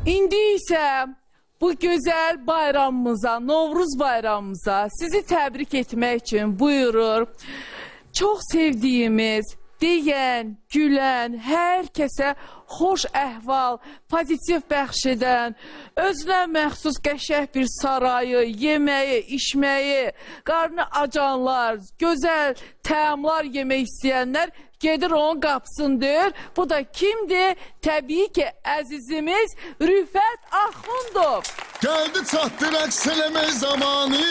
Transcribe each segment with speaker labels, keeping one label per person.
Speaker 1: İndi isə bu gözəl bayramımıza, Novruz bayramımıza sizi təbrik etmək üçün buyurur. Çox sevdiyimiz, deyən, gülən, hər kəsə xoş əhval, pozitiv bəxş edən, özünə məxsus qəşəng bir sarayı, yeməyi, içməyi, qarnı acanlar, gözəl təamlar yemək istəyənlər gedir onun qapısını deyir. Bu da kimdir? Təbii ki, əzizimiz Rüfət Axundov.
Speaker 2: Geldi çattı rəqs eləmək zamanı,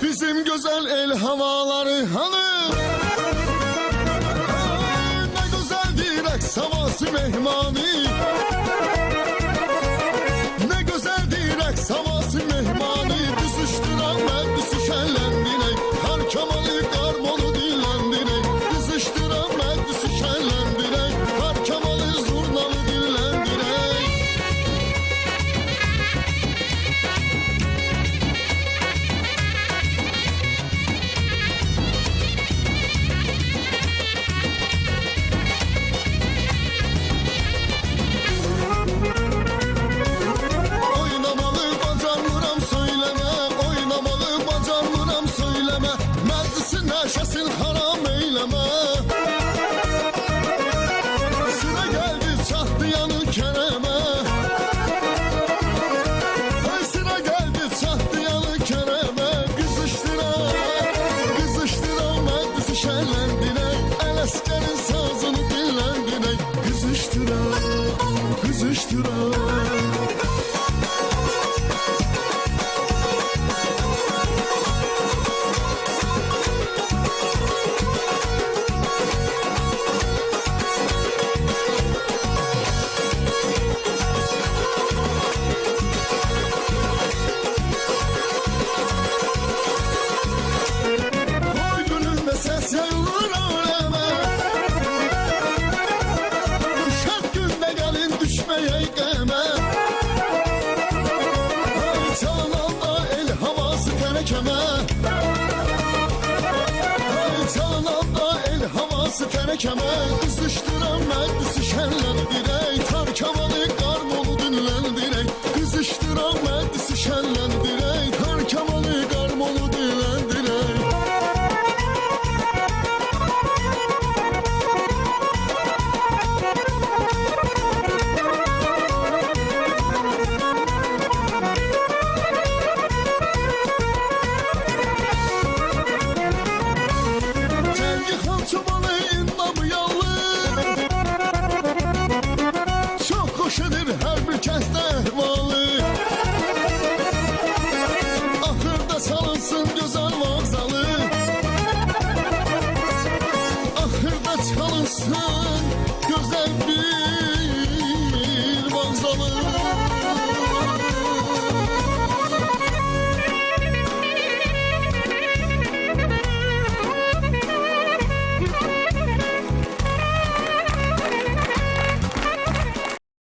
Speaker 2: bizim güzel el havaları hanı. Ne güzeldir rəqs havası mehmanı, ne güzeldir rəqs havası mehmanı. Büzüşdüren məclisi şənləndirək, Kar Kamalı qarmonu dinləndirək. Büzüşdüren məclisi şənləndirək, Kar Kamalı zurnalı dinləndirək. Oynamalı bacarmıram söyleme, oynamalı bacarmıram söyleme. Məclisin nəşəsin haram eyleme. Sıra geldi çattı yanı Kerem'e. Ay sıra geldi çattı yanı Kerem'e. Kızıştıran meclisi şenlendirek. El askerin sazını dinlendirek. Kızıştıran. Koy gülüme ses yayılır aleme. Düşer günde gelin düşmeye geme. Ay çalan da el havası terekeme. Ay çalan da el havası terekeme. Kızıştıran meclisi şenlendirey. Kar Kamalı qarmonu dinlendirey. Kızıştıran meclisi şenlendirey. Kar Kamalı qarmonu dinlendirey. Cengi Han çobanı inlamı yallı. Çok hoş edir her bir kəsdə əhvalı. Axırda salınsın göz